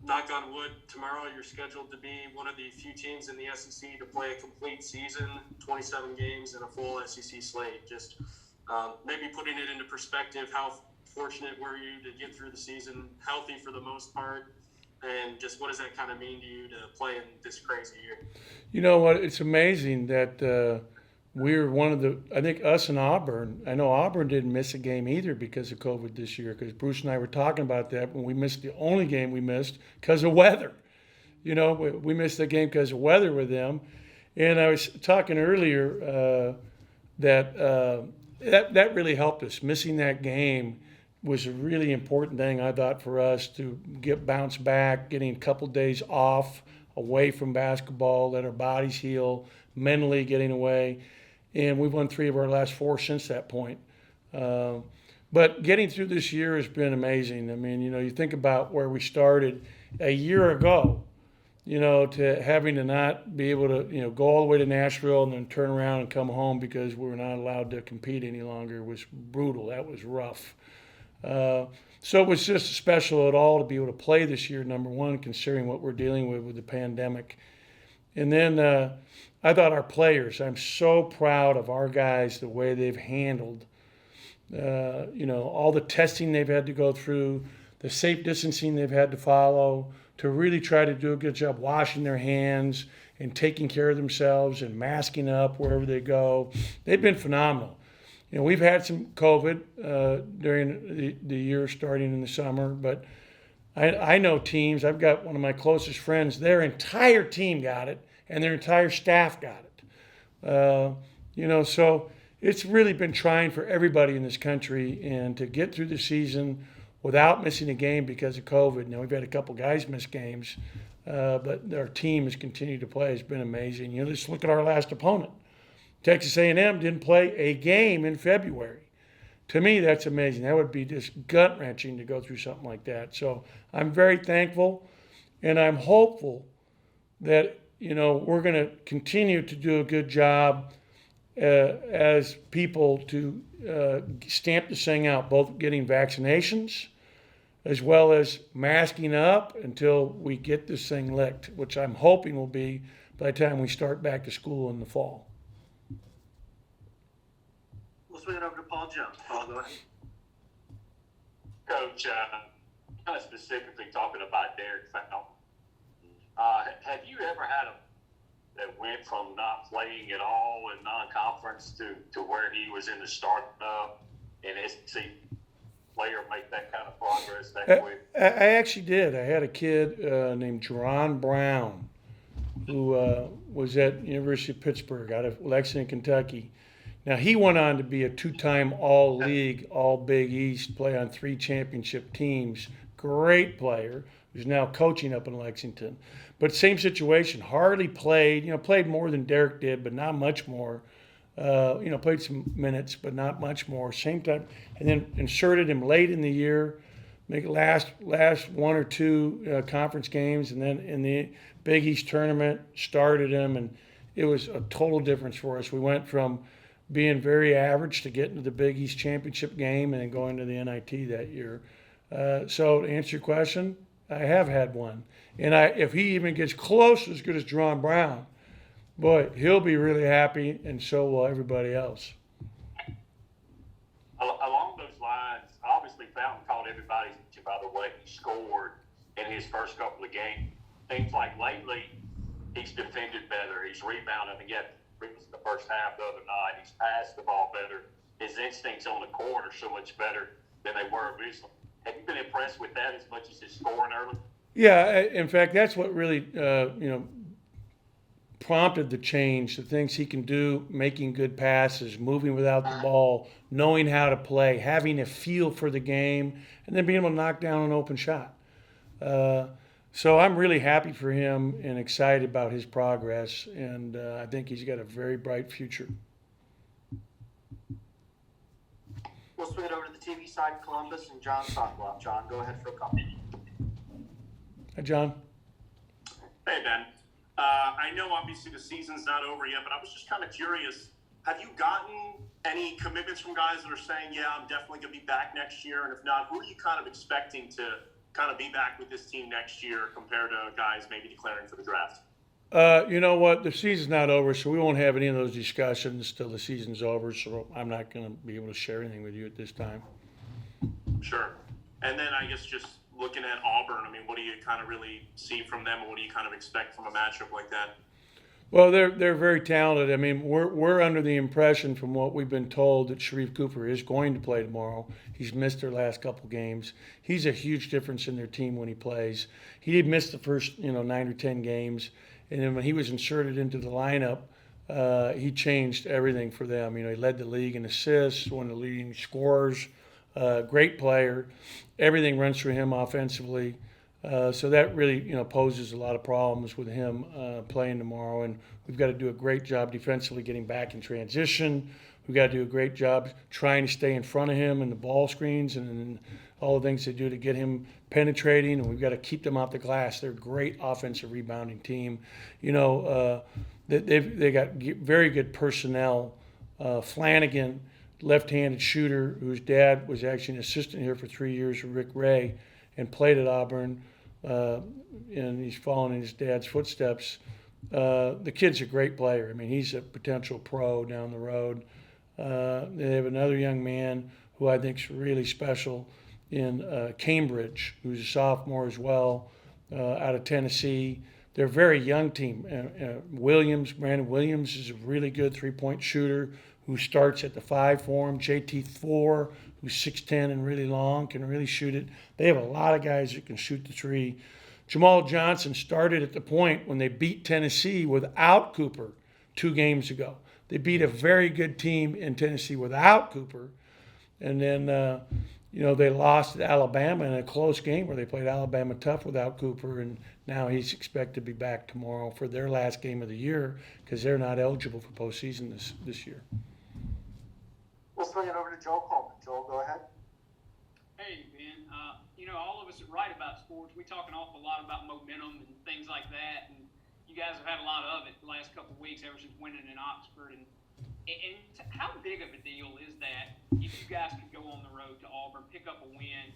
knock on wood, tomorrow you're scheduled to be one of the few teams in the SEC to play a complete season, 27 games and a full SEC slate. Just maybe putting it into perspective, how fortunate were you to get through the season healthy for the most part? And just what does that kind of mean to you to play in this crazy year? You know what? It's amazing that we're one of the, I think us and Auburn, I know Auburn didn't miss a game either because of COVID this year, because Bruce and I were talking about that when we missed the only game we missed because of weather. You know, we missed the game because of weather with them. And I was talking earlier that really helped us. Missing that game was a really important thing, I thought, for us to get bounced back, getting a couple days off away from basketball, let our bodies heal, mentally getting away. And we've won 3 of our last 4 since that point. Uh, but getting through this year has been amazing. I mean, you know, you think about where we started a year ago, you know, to having to not be able to, you know, go all the way to Nashville and then turn around and come home because we were not allowed to compete any longer was brutal. That was rough. Uh, so it was just special at all to be able to play this year, number one, considering what we're dealing with the pandemic. And then I thought our players, I'm so proud of our guys, the way they've handled, you know, all the testing they've had to go through, the safe distancing they've had to follow, to really try to do a good job washing their hands and taking care of themselves and masking up wherever they go. They've been phenomenal. You know, we've had some COVID during the year starting in the summer, but I know teams. I've got one of my closest friends. Their entire team got it, and their entire staff got it. You know, so it's really been trying for everybody in this country, and to get through the season without missing a game because of COVID. Now we've had a couple guys miss games, but our team has continued to play. It's been amazing. You know, just look at our last opponent. Texas A&M didn't play a game in February. To me, that's amazing. That would be just gut wrenching to go through something like that. So I'm very thankful, and I'm hopeful that, you know, we're going to continue to do a good job as people to stamp this thing out, both getting vaccinations as well as masking up until we get this thing licked, which I'm hoping will be by the time we start back to school in the fall. We'll swing it over to Paul Jones. Paul, go ahead. Coach, kind of specifically talking about Derek Fountain, have you ever had a that went from not playing at all in non-conference to where he was in the startup and SEC player make that kind of progress that quick? I actually did. I had a kid named Jerron Brown who was at University of Pittsburgh out of Lexington, Kentucky. Now, he went on to be a 2-time All-League, All-Big East, play on 3 championship teams. Great player, who's now coaching up in Lexington. But same situation, hardly played, you know, played more than Derek did, but not much more. You know, played some minutes, but not much more. Same time, and then inserted him late in the year, make last 1 or 2 conference games, and then in the Big East tournament, started him, and it was a total difference for us. We went from being very average to getting to the Big East championship game and then going to the NIT that year. So to answer your question, I have had one. And if he even gets close to as good as Jerron Brown, boy, he'll be really happy, and so will everybody else. Along those lines, obviously Fountain caught everybody's attention by the way he scored in his first couple of games. Seems like lately he's defended better. He's rebounded. Again, the first half the other night, he's passed the ball better. His instincts on the court are so much better than they were originally. Have you been impressed with that as much as his scoring early? Yeah, in fact, that's what really, you know, prompted the change. The things he can do, making good passes, moving without the ball, knowing how to play, having a feel for the game, and then being able to knock down an open shot. So I'm really happy for him and excited about his progress, and I think he's got a very bright future. We'll swing it over to the TV side, Columbus, and John Sophloff. John, go ahead for a couple. Hi, John. Hey, Ben. I know obviously the season's not over yet, but I was just kind of curious. Have you gotten any commitments from guys that are saying, yeah, I'm definitely going to be back next year? And if not, who are you kind of expecting to kind of be back with this team next year compared to guys maybe declaring for the draft? You know what? The season's not over, so we won't have any of those discussions till the season's over. So I'm not going to be able to share anything with you at this time. Sure. And then I guess just looking at Auburn, I mean, what do you kind of really see from them, or what do you kind of expect from a matchup like that? Well, they're very talented. I mean, we're under the impression from what we've been told that Sharif Cooper is going to play tomorrow. He's missed their last couple games. He's a huge difference in their team when he plays. He did miss the first 9 or 10 games, and then when he was inserted into the lineup, he changed everything for them. He led the league in assists, one of the leading scorers. Great player. Everything runs through him offensively. So that really, poses a lot of problems with him playing tomorrow. And we've got to do a great job defensively getting back in transition. We've got to do a great job trying to stay in front of him in the ball screens and all the things they do to get him penetrating. And we've got to keep them off the glass. They're a great offensive rebounding team. They got very good personnel. Flanagan, left-handed shooter, whose dad was actually an assistant here for 3 years with Rick Ray and played at Auburn, and he's following in his dad's footsteps. The kid's a great player. I mean, he's a potential pro down the road. They have another young man who I think is really special in Cambridge, who's a sophomore as well, out of Tennessee. They're a very young team. Brandon Williams is a really good three-point shooter who starts at the 5 for him. JT Thor, who's 6'10" and really long, can really shoot it. They have a lot of guys that can shoot the three. Jamal Johnson started at the point when they beat Tennessee without Cooper 2 games ago. They beat a very good team in Tennessee without Cooper. And then, they lost to Alabama in a close game where they played Alabama tough without Cooper. And now he's expected to be back tomorrow for their last game of the year because they're not eligible for postseason this year. We'll swing it over to Joel Coleman. Joel, go ahead. Hey, Ben. All of us that write about sports, we talk an awful lot about momentum and things like that. And you guys have had a lot of it the last couple of weeks ever since winning in Oxford. And how big of a deal is that if you guys could go on the road to Auburn, pick up a win,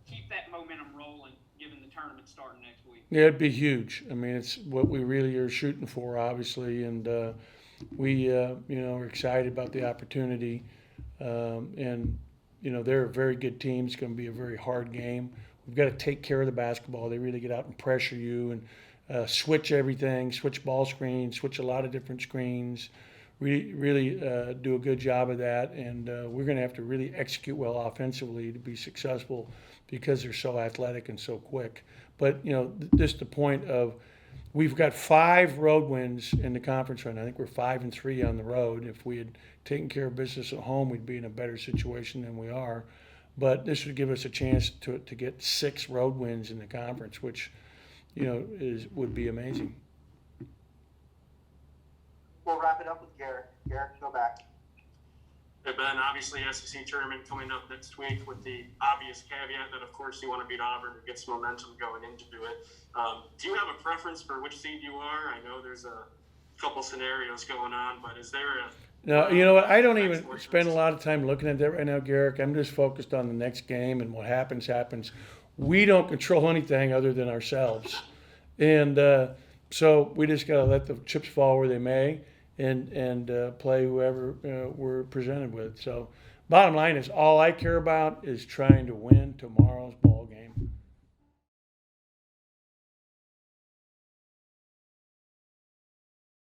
keep that momentum rolling, given the tournament starting next week? Yeah, it'd be huge. I mean, it's what we really are shooting for, obviously. And we, are excited about the opportunity. They're a very good team. It's going to be a very hard game. We've got to take care of the basketball. They really get out and pressure you and switch everything, switch ball screens, switch a lot of different screens, really do a good job of that. And we're going to have to really execute well offensively to be successful because they're so athletic and so quick. But, just the point of we've got 5 road wins in the conference right now. I think we're 5-3 on the road. If we had taken care of business at home, we'd be in a better situation than we are. But this would give us a chance to get 6 road wins in the conference, which, would be amazing. We'll wrap it up with Garrett. Garrett, go back. Hey, Ben, obviously SEC tournament coming up next week with the obvious caveat that, of course, you want to beat Auburn to get some momentum going into it. Do you have a preference for which seed you are? I know there's a couple scenarios going on, but is there a... No, you know what? I don't even spend a lot of time looking at that right now, Garrick. I'm just focused on the next game, and what happens. We don't control anything other than ourselves. And so we just got to let the chips fall where they may and play whoever we're presented with. So bottom line is all I care about is trying to win tomorrow's